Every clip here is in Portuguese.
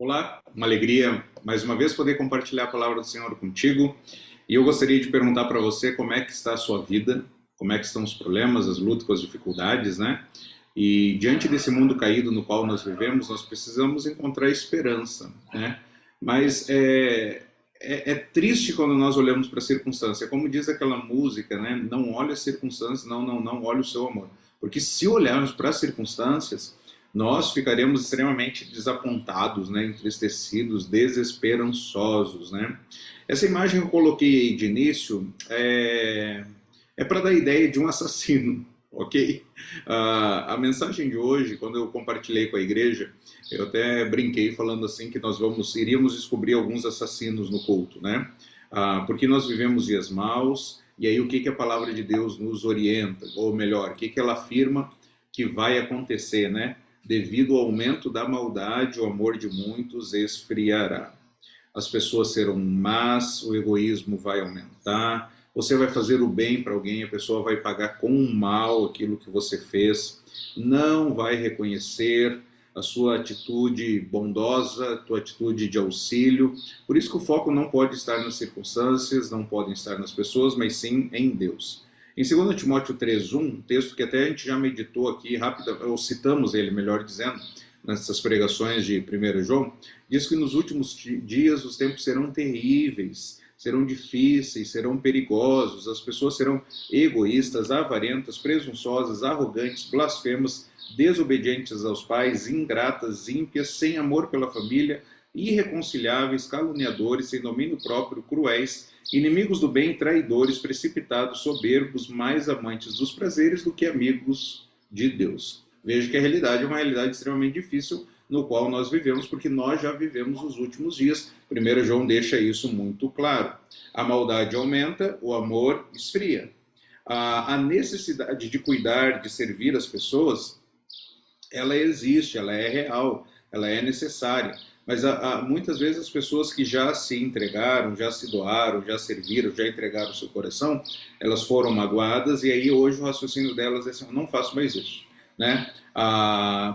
Olá, uma alegria mais uma vez poder compartilhar a palavra do Senhor contigo. E eu gostaria de perguntar para você como é que está a sua vida, como é que estão os problemas, as lutas, as dificuldades, né? E diante desse mundo caído no qual nós vivemos, nós precisamos encontrar esperança, né? Mas é triste quando nós olhamos para a circunstância. Como diz aquela música, né? Não olhe as circunstâncias, não olhe o seu amor. Porque se olharmos para as circunstâncias, nós ficaremos extremamente desapontados, né, entristecidos, desesperançosos, né? Essa imagem que eu coloquei aí de início é para dar a ideia de um assassino, ok? A mensagem de hoje, quando eu compartilhei com a igreja, eu até brinquei falando assim que iríamos descobrir alguns assassinos no culto, né? Porque nós vivemos dias maus, e aí o que que a palavra de Deus nos orienta, ou melhor, o que que ela afirma que vai acontecer, né? Devido ao aumento da maldade, o amor de muitos esfriará. As pessoas serão más, o egoísmo vai aumentar, você vai fazer o bem para alguém, a pessoa vai pagar com o mal aquilo que você fez, não vai reconhecer a sua atitude bondosa, a tua atitude de auxílio. Por isso que o foco não pode estar nas circunstâncias, não podem estar nas pessoas, mas sim em Deus. Em 2 Timóteo 3:1, um texto que até a gente já meditou aqui, rápido, ou citamos ele, melhor dizendo, nessas pregações de 1 João, diz que nos últimos dias os tempos serão terríveis, serão difíceis, serão perigosos, as pessoas serão egoístas, avarentas, presunçosas, arrogantes, blasfemas, desobedientes aos pais, ingratas, ímpias, sem amor pela família, irreconciliáveis, caluniadores, sem domínio próprio, cruéis, inimigos do bem, traidores, precipitados, soberbos, mais amantes dos prazeres do que amigos de Deus. Veja que a realidade é uma realidade extremamente difícil no qual nós vivemos, porque nós já vivemos os últimos dias. 1 João deixa isso muito claro. A maldade aumenta, o amor esfria. A necessidade de cuidar, de servir as pessoas, ela existe, ela é real, ela é necessária. Mas muitas vezes as pessoas que já se entregaram, já se doaram, já serviram, já entregaram o seu coração, elas foram magoadas e aí hoje o raciocínio delas é assim, não faço mais isso, né?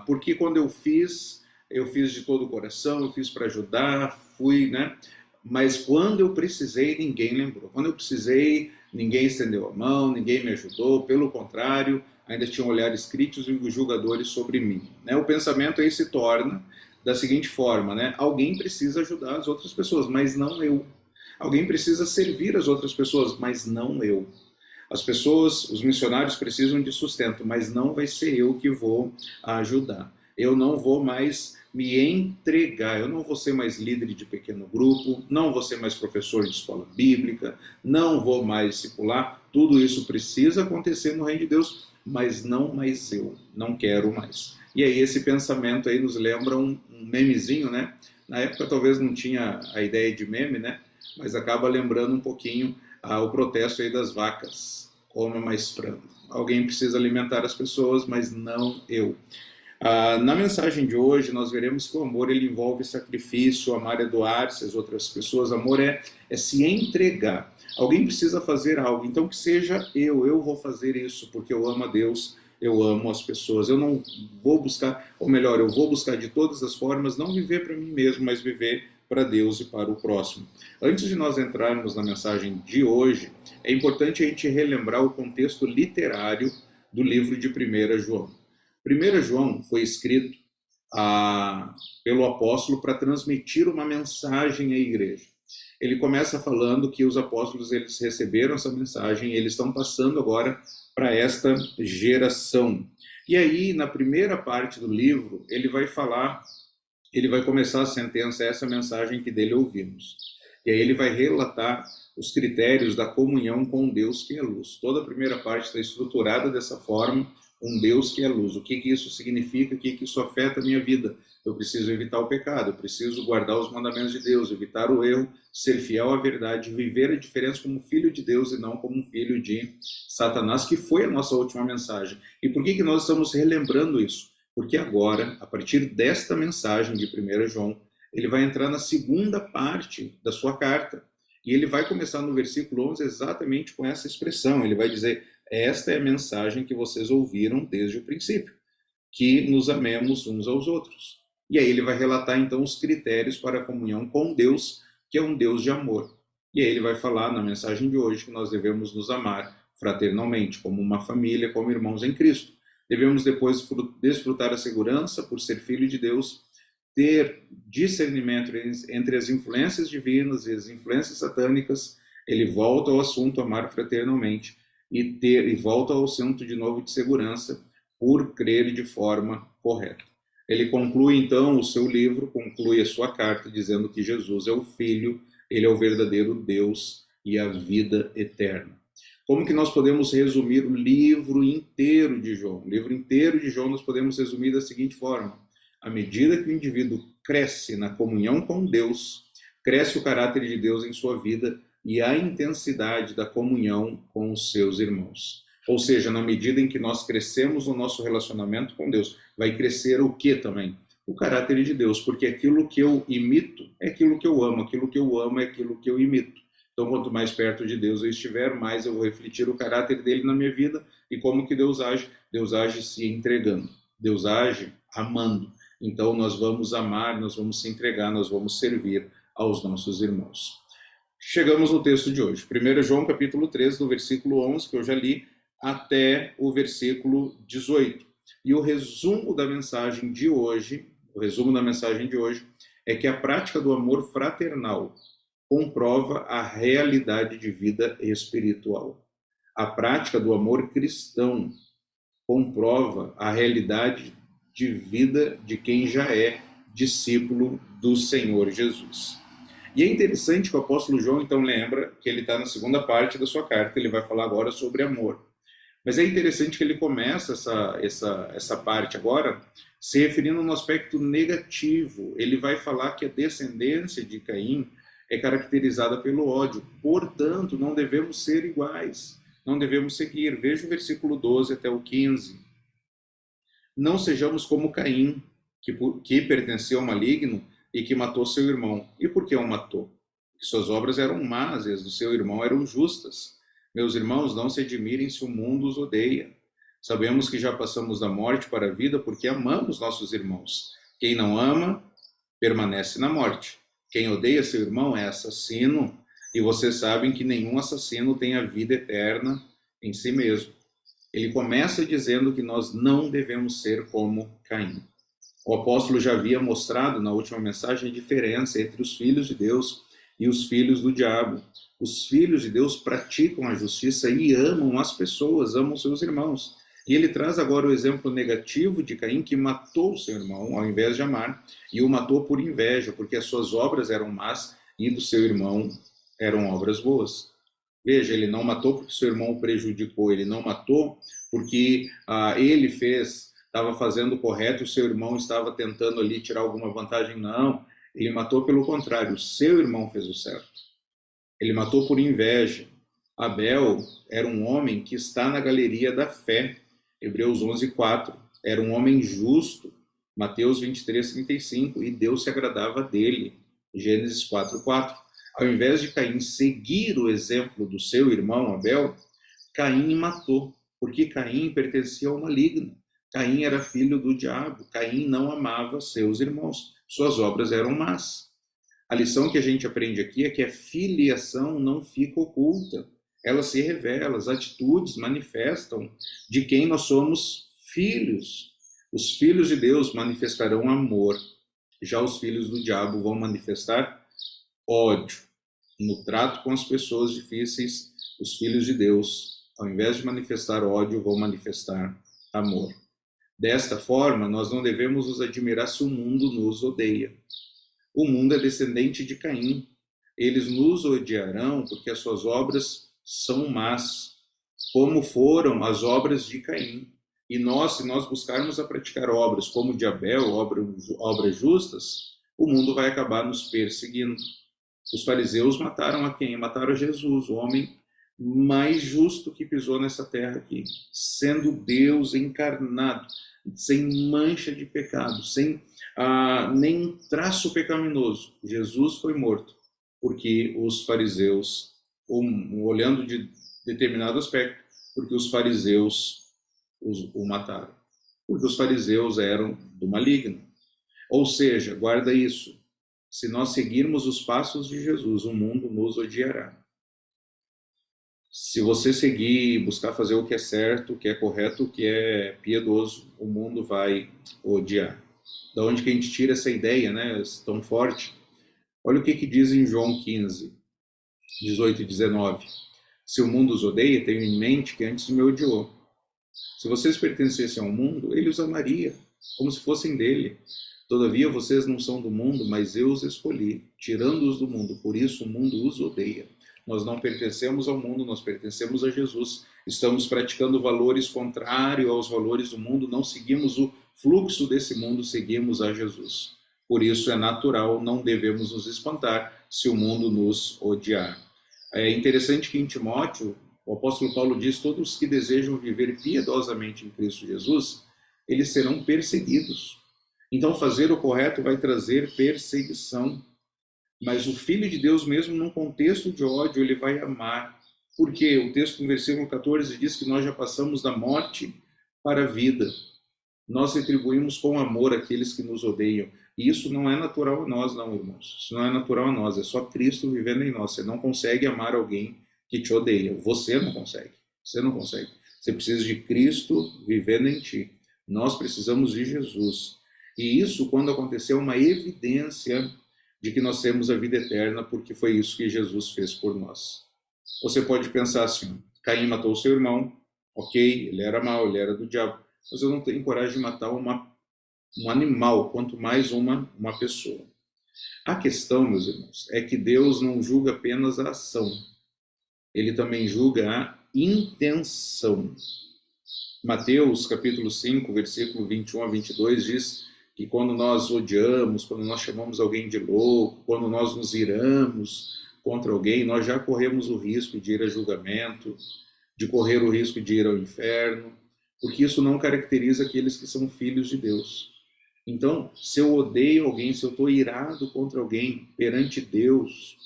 Porque quando eu fiz de todo o coração, eu fiz para ajudar, fui, né? Mas quando eu precisei, ninguém lembrou. Quando eu precisei, ninguém estendeu a mão, ninguém me ajudou, pelo contrário, ainda tinham olhares críticos e julgadores sobre mim. Né? O pensamento aí se torna da seguinte forma, né? Alguém precisa ajudar as outras pessoas, mas não eu. Alguém precisa servir as outras pessoas, mas não eu. As pessoas, os missionários precisam de sustento, mas não vai ser eu que vou ajudar. Eu não vou mais me entregar, eu não vou ser mais líder de pequeno grupo, não vou ser mais professor de escola bíblica, não vou mais discipular. Tudo isso precisa acontecer no reino de Deus, mas não mais eu, não quero mais. E aí esse pensamento aí nos lembra um memezinho, né? Na época talvez não tinha a ideia de meme, né? Mas acaba lembrando um pouquinho o protesto aí das vacas. Coma mais frango. Alguém precisa alimentar as pessoas, mas não eu. Na mensagem de hoje, nós veremos que o amor ele envolve sacrifício, amar é doar-se às outras pessoas, amor é se entregar. Alguém precisa fazer algo, então que seja eu vou fazer isso, porque eu amo a Deus, eu amo as pessoas. Eu não vou buscar, ou melhor, eu vou buscar de todas as formas, não viver para mim mesmo, mas viver para Deus e para o próximo. Antes de nós entrarmos na mensagem de hoje, é importante a gente relembrar o contexto literário do livro de 1 João. 1 João foi escrito pelo apóstolo para transmitir uma mensagem à igreja. Ele começa falando que os apóstolos eles receberam essa mensagem e eles estão passando agora para esta geração. E aí, na primeira parte do livro, ele vai começar a sentença, essa mensagem que dele ouvimos. E aí ele vai relatar os critérios da comunhão com Deus que é luz. Toda a primeira parte está estruturada dessa forma, um Deus que é luz. O que isso significa? O que isso afeta a minha vida? Eu preciso evitar o pecado, eu preciso guardar os mandamentos de Deus, evitar o erro, ser fiel à verdade, viver a diferença como filho de Deus e não como filho de Satanás, que foi a nossa última mensagem. E por que nós estamos relembrando isso? Porque agora, a partir desta mensagem de 1 João, ele vai entrar na segunda parte da sua carta. E ele vai começar no versículo 11 exatamente com essa expressão. Ele vai dizer, esta é a mensagem que vocês ouviram desde o princípio, que nos amemos uns aos outros. E aí ele vai relatar então os critérios para a comunhão com Deus, que é um Deus de amor. E aí ele vai falar na mensagem de hoje que nós devemos nos amar fraternalmente, como uma família, como irmãos em Cristo. Devemos depois desfrutar a segurança por ser filho de Deus, ter discernimento entre as influências divinas e as influências satânicas. Ele volta ao assunto amar fraternalmente e volta ao assunto de novo de segurança por crer de forma correta. Ele conclui então o seu livro, conclui a sua carta dizendo que Jesus é o Filho, ele é o verdadeiro Deus e a vida eterna. Como que nós podemos resumir o livro inteiro de João? O livro inteiro de João nós podemos resumir da seguinte forma: à medida que o indivíduo cresce na comunhão com Deus, cresce o caráter de Deus em sua vida e a intensidade da comunhão com os seus irmãos. Ou seja, na medida em que nós crescemos no nosso relacionamento com Deus, vai crescer o que também? O caráter de Deus, porque aquilo que eu imito é aquilo que eu amo, aquilo que eu amo é aquilo que eu imito. Então, quanto mais perto de Deus eu estiver, mais eu vou refletir o caráter dele na minha vida. E como que Deus age? Deus age se entregando, Deus age amando. Então, nós vamos amar, nós vamos se entregar, nós vamos servir aos nossos irmãos. Chegamos no texto de hoje, 1 João capítulo 3, do versículo 11, que eu já li, até o versículo 18. E o resumo da mensagem de hoje, é que a prática do amor fraternal comprova a realidade de vida espiritual. A prática do amor cristão comprova a realidade de vida de quem já é discípulo do Senhor Jesus. E é interessante que o apóstolo João então lembra que ele está na segunda parte da sua carta, ele vai falar agora sobre amor. Mas é interessante que ele começa essa parte agora se referindo no aspecto negativo. Ele vai falar que a descendência de Caim é caracterizada pelo ódio. Portanto, não devemos ser iguais, não devemos seguir. Veja o versículo 12 até o 15. Não sejamos como Caim, que pertenceu ao maligno e que matou seu irmão. E por que o matou? Porque suas obras eram más e as do seu irmão eram justas. Meus irmãos, não se admirem se o mundo os odeia. Sabemos que já passamos da morte para a vida porque amamos nossos irmãos. Quem não ama, permanece na morte. Quem odeia seu irmão é assassino, e vocês sabem que nenhum assassino tem a vida eterna em si mesmo. Ele começa dizendo que nós não devemos ser como Caim. O apóstolo já havia mostrado na última mensagem a diferença entre os filhos de Deus e os filhos do diabo. Os filhos de Deus praticam a justiça e amam as pessoas, amam seus irmãos. E ele traz agora o exemplo negativo de Caim, que matou seu irmão ao invés de amar, e o matou por inveja, porque as suas obras eram más e do seu irmão eram obras boas. Veja, ele não matou porque seu irmão o prejudicou, ele não matou porque ele estava fazendo o correto e o seu irmão estava tentando ali tirar alguma vantagem. Não, ele matou pelo contrário, o seu irmão fez o certo. Ele matou por inveja. Abel era um homem que está na galeria da fé, Hebreus 11:4. Era um homem justo, Mateus 23:35, e Deus se agradava dele, Gênesis 4:4. Ao invés de Caim seguir o exemplo do seu irmão Abel, Caim matou, porque Caim pertencia ao maligno. Caim era filho do diabo. Caim não amava seus irmãos. Suas obras eram más. A lição que a gente aprende aqui é que a filiação não fica oculta. Ela se revela, as atitudes manifestam de quem nós somos filhos. Os filhos de Deus manifestarão amor. Já os filhos do diabo vão manifestar ódio. No trato com as pessoas difíceis, os filhos de Deus, ao invés de manifestar ódio, vão manifestar amor. Desta forma, nós não devemos nos admirar se o mundo nos odeia. O mundo é descendente de Caim. Eles nos odiarão porque as suas obras são más, como foram as obras de Caim. E nós, se nós buscarmos a praticar obras como de Abel, obras justas, o mundo vai acabar nos perseguindo. Os fariseus mataram a quem? Mataram a Jesus, o homem mais justo que pisou nessa terra aqui, sendo Deus encarnado, sem mancha de pecado, sem nem traço pecaminoso. Jesus foi morto porque os fariseus, olhando de determinado aspecto, porque os fariseus o mataram, porque os fariseus eram do maligno. Ou seja, guarda isso, se nós seguirmos os passos de Jesus, o mundo nos odiará. Se você seguir, buscar fazer o que é certo, o que é correto, o que é piedoso, o mundo vai odiar. Da onde que a gente tira essa ideia, né, tão forte? Olha o que diz em João 15, 18 e 19. Se o mundo os odeia, tenho em mente que antes me odiou. Se vocês pertencessem ao mundo, ele os amaria, como se fossem dele. Todavia, vocês não são do mundo, mas eu os escolhi, tirando-os do mundo. Por isso, o mundo os odeia. Nós não pertencemos ao mundo, nós pertencemos a Jesus. Estamos praticando valores contrários aos valores do mundo, não seguimos o fluxo desse mundo, seguimos a Jesus. Por isso é natural, não devemos nos espantar se o mundo nos odiar. É interessante que em Timóteo, o apóstolo Paulo diz: todos que desejam viver piedosamente em Cristo Jesus, eles serão perseguidos. Então fazer o correto vai trazer perseguição. Mas o Filho de Deus, mesmo num contexto de ódio, ele vai amar. Porque o texto no versículo 14 diz que nós já passamos da morte para a vida. Nós retribuímos com amor aqueles que nos odeiam. E isso não é natural a nós, não, irmãos. Isso não é natural a nós, é só Cristo vivendo em nós. Você não consegue amar alguém que te odeia. Você não consegue. Você não consegue. Você precisa de Cristo vivendo em ti. Nós precisamos de Jesus. E isso, quando aconteceu, é uma evidência de que nós temos a vida eterna, porque foi isso que Jesus fez por nós. Você pode pensar assim: Caim matou seu irmão, ok, ele era mau, ele era do diabo, mas eu não tenho coragem de matar um animal, quanto mais uma pessoa. A questão, meus irmãos, é que Deus não julga apenas a ação, ele também julga a intenção. Mateus capítulo 5, versículo 21 a 22 diz que quando nós odiamos, quando nós chamamos alguém de louco, quando nós nos iramos contra alguém, nós já corremos o risco de ir a julgamento, de correr o risco de ir ao inferno, porque isso não caracteriza aqueles que são filhos de Deus. Então, se eu odeio alguém, se eu estou irado contra alguém perante Deus,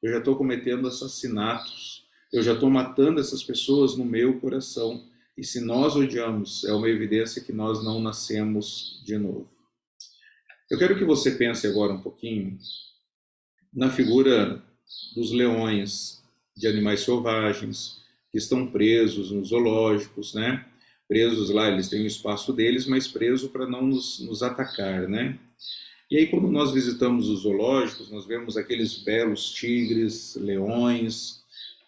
eu já estou cometendo assassinatos, eu já estou matando essas pessoas no meu coração. E se nós odiamos, é uma evidência que nós não nascemos de novo. Eu quero que você pense agora um pouquinho na figura dos leões, de animais selvagens, que estão presos nos zoológicos, né? Presos lá, eles têm o espaço deles, mas presos para não nos atacar, né? E aí, quando nós visitamos os zoológicos, nós vemos aqueles belos tigres, leões,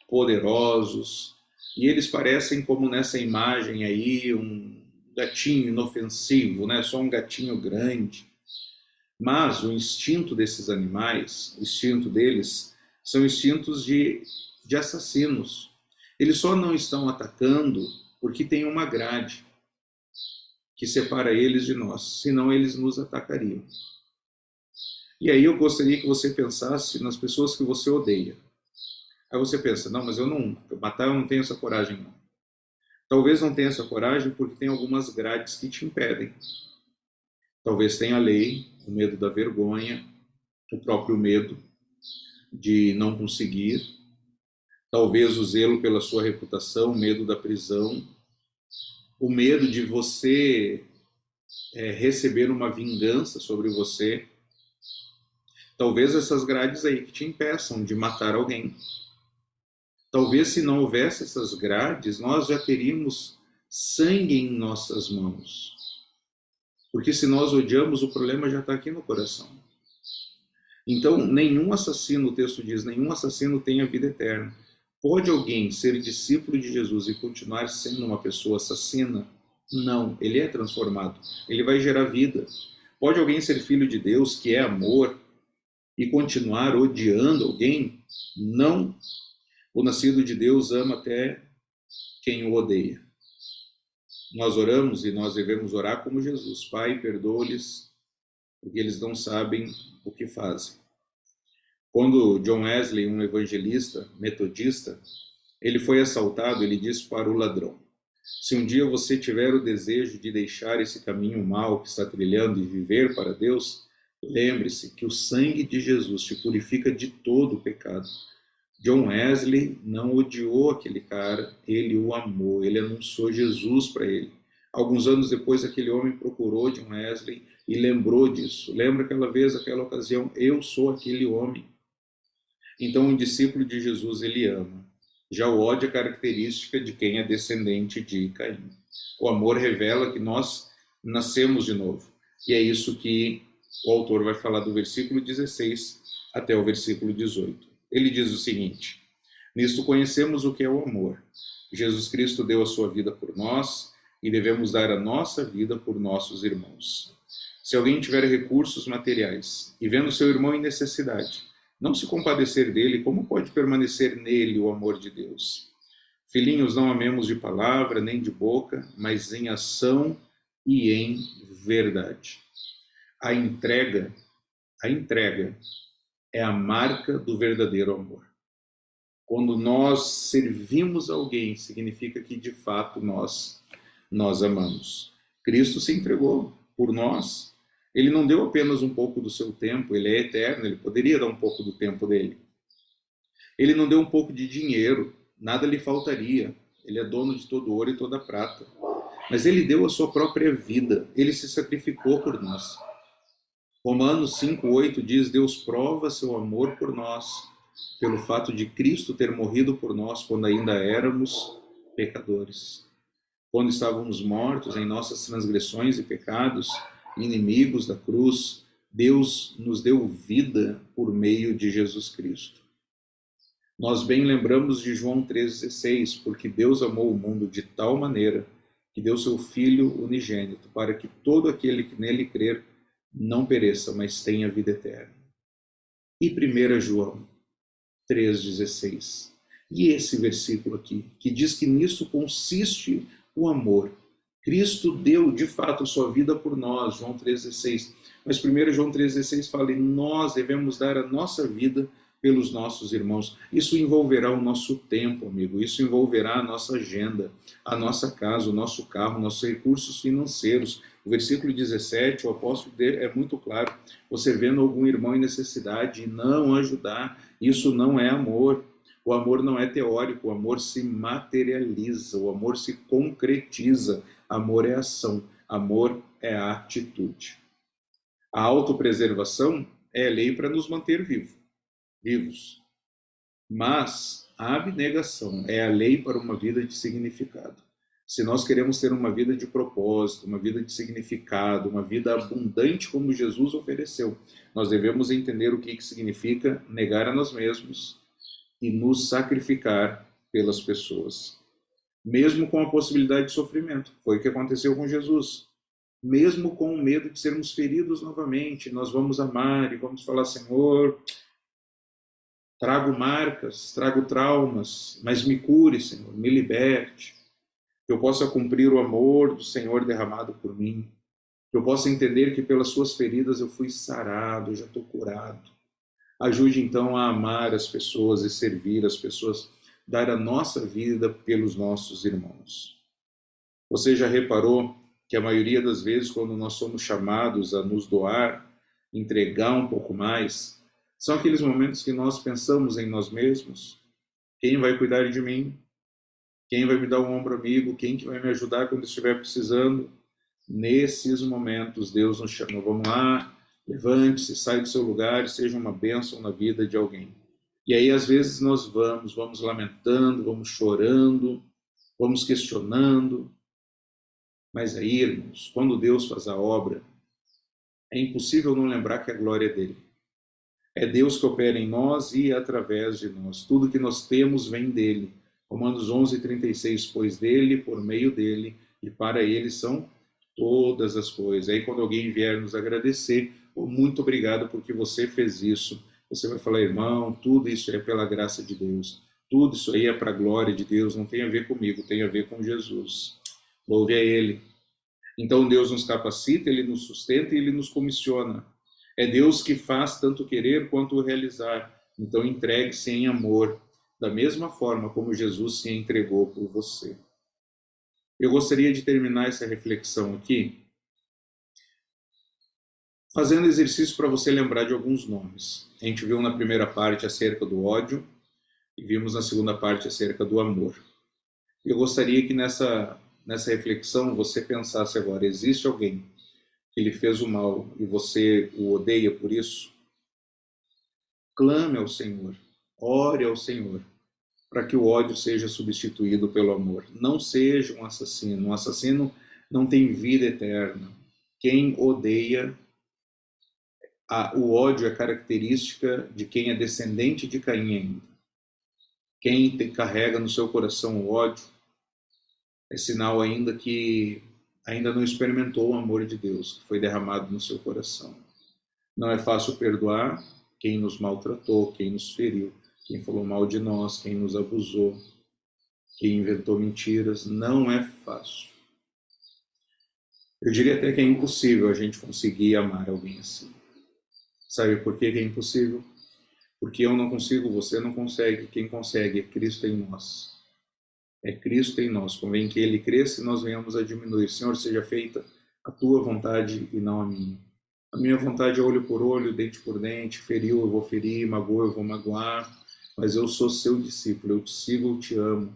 poderosos, e eles parecem, como nessa imagem aí, um gatinho inofensivo, né? Só um gatinho grande. Mas o instinto desses animais, o instinto deles, são instintos de assassinos. Eles só não estão atacando porque tem uma grade que separa eles de nós, senão eles nos atacariam. E aí eu gostaria que você pensasse nas pessoas que você odeia. Aí você pensa: não, mas matar eu não tenho essa coragem não. Talvez não tenha essa coragem porque tem algumas grades que te impedem. Talvez tenha a lei, o medo da vergonha, o próprio medo de não conseguir, talvez o zelo pela sua reputação, o medo da prisão, o medo de você receber uma vingança sobre você. Talvez essas grades aí que te impeçam de matar alguém. Talvez se não houvesse essas grades, nós já teríamos sangue em nossas mãos. Porque se nós odiamos, o problema já está aqui no coração. Então, nenhum assassino, o texto diz, nenhum assassino tem a vida eterna. Pode alguém ser discípulo de Jesus e continuar sendo uma pessoa assassina? Não, ele é transformado, ele vai gerar vida. Pode alguém ser filho de Deus, que é amor, e continuar odiando alguém? Não. O nascido de Deus ama até quem o odeia. Nós oramos e nós devemos orar como Jesus: Pai, perdoa-lhes, porque eles não sabem o que fazem. Quando John Wesley, um evangelista metodista, ele foi assaltado, ele disse para o ladrão: se um dia você tiver o desejo de deixar esse caminho mau que está trilhando e viver para Deus, lembre-se que o sangue de Jesus te purifica de todo o pecado. John Wesley não odiou aquele cara, ele o amou, ele anunciou Jesus para ele. Alguns anos depois, aquele homem procurou John Wesley e lembrou disso. Lembra aquela vez, aquela ocasião, eu sou aquele homem. Então, um discípulo de Jesus, ele ama. Já o ódio é característica de quem é descendente de Caim. O amor revela que nós nascemos de novo. E é isso que o autor vai falar do versículo 16 até o versículo 18. Ele diz o seguinte: nisto conhecemos o que é o amor. Jesus Cristo deu a sua vida por nós e devemos dar a nossa vida por nossos irmãos. Se alguém tiver recursos materiais e vendo seu irmão em necessidade, não se compadecer dele, como pode permanecer nele o amor de Deus? Filhinhos, não amemos de palavra nem de boca, mas em ação e em verdade. A entrega é a marca do verdadeiro amor. Quando nós servimos alguém, significa que de fato nós amamos. Cristo se entregou por nós. Ele não deu apenas um pouco do seu tempo, ele é eterno, ele poderia dar um pouco do tempo dele. Ele não deu um pouco de dinheiro, nada lhe faltaria. Ele é dono de todo ouro e toda prata. Mas ele deu a sua própria vida, ele se sacrificou por nós. Romanos 5:8 diz: Deus prova seu amor por nós, pelo fato de Cristo ter morrido por nós quando ainda éramos pecadores. Quando estávamos mortos em nossas transgressões e pecados, inimigos da cruz, Deus nos deu vida por meio de Jesus Cristo. Nós bem lembramos de João 3,16, porque Deus amou o mundo de tal maneira que deu seu Filho unigênito, para que todo aquele que nele crer não pereça, mas tenha vida eterna. E 1 João 3,16. E esse versículo aqui, que diz que nisso consiste o amor. Cristo deu, de fato, sua vida por nós, João 3,16. Mas 1 João 3,16 fala, e nós devemos dar a nossa vida pelos nossos irmãos. Isso envolverá o nosso tempo, amigo. Isso envolverá a nossa agenda, a nossa casa, o nosso carro, nossos recursos financeiros. O versículo 17, o apóstolo é muito claro. Você vendo algum irmão em necessidade e não ajudar, isso não é amor. O amor não é teórico, o amor se materializa, o amor se concretiza. Amor é ação, amor é atitude. A autopreservação é lei para nos manter vivos. Mas a abnegação é a lei para uma vida de significado. Se nós queremos ter uma vida de propósito, uma vida de significado, uma vida abundante como Jesus ofereceu, nós devemos entender o que significa negar a nós mesmos e nos sacrificar pelas pessoas. Mesmo com a possibilidade de sofrimento. Foi o que aconteceu com Jesus. Mesmo com o medo de sermos feridos novamente, nós vamos amar e vamos falar, Senhor, trago marcas, trago traumas, mas me cure, Senhor, me liberte. Que eu possa cumprir o amor do Senhor derramado por mim. Que eu possa entender que pelas suas feridas eu fui sarado, eu já estou curado. Ajude então a amar as pessoas e servir as pessoas, dar a nossa vida pelos nossos irmãos. Você já reparou que a maioria das vezes, quando nós somos chamados a nos doar, entregar um pouco mais, são aqueles momentos que nós pensamos em nós mesmos? Quem vai cuidar de mim? Quem vai me dar um ombro amigo? Quem que vai me ajudar quando estiver precisando? Nesses momentos, Deus nos chama. Vamos lá, levante-se, sai do seu lugar e seja uma bênção na vida de alguém. E aí, às vezes, nós vamos lamentando, vamos chorando, vamos questionando. Mas aí, irmãos, quando Deus faz a obra, é impossível não lembrar que a glória é dele. É Deus que opera em nós e através de nós. Tudo que nós temos vem dele. Romanos 11:36, pois dele, por meio dele e para ele são todas as coisas. Aí quando alguém vier nos agradecer, muito obrigado porque você fez isso. Você vai falar, irmão, tudo isso é pela graça de Deus. Tudo isso aí é para a glória de Deus, não tem a ver comigo, tem a ver com Jesus. Louve a ele. Então Deus nos capacita, ele nos sustenta e ele nos comissiona. É Deus que faz tanto querer quanto realizar. Então entregue-se em amor, da mesma forma como Jesus se entregou por você. Eu gostaria de terminar essa reflexão aqui fazendo exercício para você lembrar de alguns nomes. A gente viu na primeira parte acerca do ódio e vimos na segunda parte acerca do amor. Eu gostaria que nessa reflexão você pensasse agora, existe alguém ele fez o mal e você o odeia por isso, clame ao Senhor, ore ao Senhor, para que o ódio seja substituído pelo amor. Não seja um assassino. Um assassino não tem vida eterna. Quem odeia, o ódio é característica de quem é descendente de Caim ainda. Quem carrega no seu coração o ódio é sinal ainda que ainda não experimentou o amor de Deus que foi derramado no seu coração. Não é fácil perdoar quem nos maltratou, quem nos feriu, quem falou mal de nós, quem nos abusou, quem inventou mentiras. Não é fácil. Eu diria até que é impossível a gente conseguir amar alguém assim. Sabe por que é impossível? Porque eu não consigo, você não consegue. Quem consegue é Cristo em nós. É Cristo em nós. Convém que Ele cresça e nós venhamos a diminuir. Senhor, seja feita a Tua vontade e não a minha. A minha vontade é olho por olho, dente por dente. Feriu, eu vou ferir. Magoou, eu vou magoar. Mas eu sou seu discípulo. Eu te sigo, eu te amo.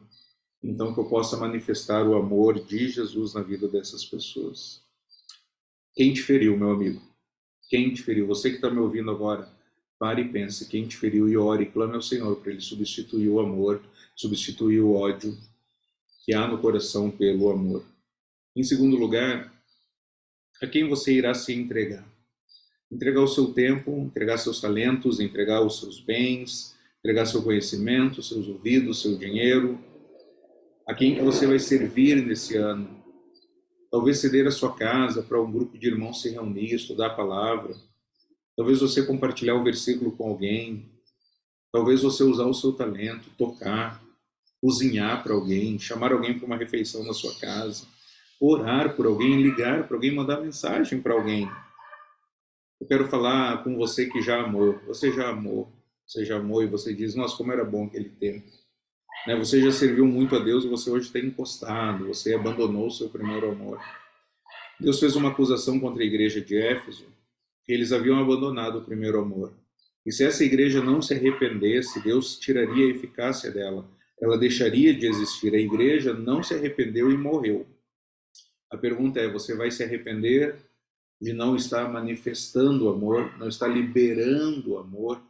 Então que eu possa manifestar o amor de Jesus na vida dessas pessoas. Quem te feriu, meu amigo? Quem te feriu? Você que está me ouvindo agora, pare e pense. Quem te feriu e ore, clame ao Senhor para Ele substituir o amor, substituir o ódio que há no coração pelo amor. Em segundo lugar, a quem você irá se entregar? Entregar o seu tempo, entregar seus talentos, entregar os seus bens, entregar seu conhecimento, seus ouvidos, seu dinheiro. A quem que você vai servir nesse ano? Talvez ceder a sua casa para um grupo de irmãos se reunir, estudar a palavra. Talvez você compartilhar o versículo com alguém. Talvez você usar o seu talento, tocar, cozinhar para alguém, chamar alguém para uma refeição na sua casa, orar por alguém, ligar para alguém, mandar mensagem para alguém. Eu quero falar com você que já amou. Você já amou e você diz, nossa, como era bom aquele tempo. Você já serviu muito a Deus e você hoje está encostado, você abandonou o seu primeiro amor. Deus fez uma acusação contra a igreja de Éfeso, que eles haviam abandonado o primeiro amor. E se essa igreja não se arrependesse, Deus tiraria a eficácia dela. Ela deixaria de existir. A igreja não se arrependeu e morreu. A pergunta é, você vai se arrepender de não estar manifestando o amor, não estar liberando o amor?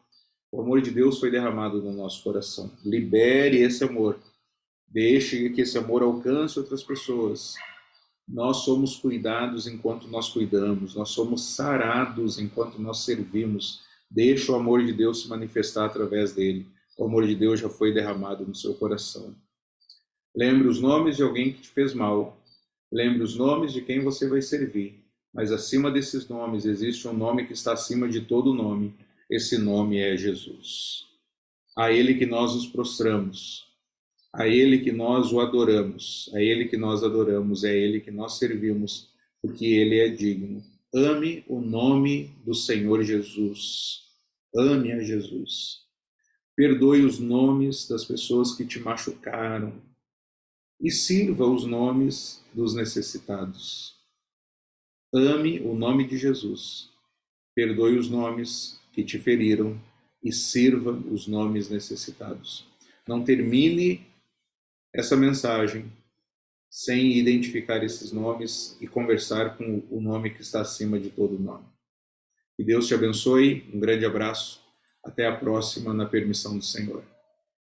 O amor de Deus foi derramado no nosso coração. Libere esse amor. Deixe que esse amor alcance outras pessoas. Nós somos cuidados enquanto nós cuidamos. Nós somos sarados enquanto nós servimos. Deixe o amor de Deus se manifestar através dele. O amor de Deus já foi derramado no seu coração. Lembre os nomes de alguém que te fez mal. Lembre os nomes de quem você vai servir. Mas acima desses nomes existe um nome que está acima de todo nome. Esse nome é Jesus. A Ele que nós nos prostramos, a Ele que nós o adoramos, a Ele que nós adoramos, é a Ele que nós servimos, porque Ele é digno. Ame o nome do Senhor Jesus. Ame a Jesus. Perdoe os nomes das pessoas que te machucaram e sirva os nomes dos necessitados. Ame o nome de Jesus. Perdoe os nomes que te feriram e sirva os nomes necessitados. Não termine essa mensagem sem identificar esses nomes e conversar com o nome que está acima de todo nome. Que Deus te abençoe, um grande abraço, até a próxima na permissão do Senhor.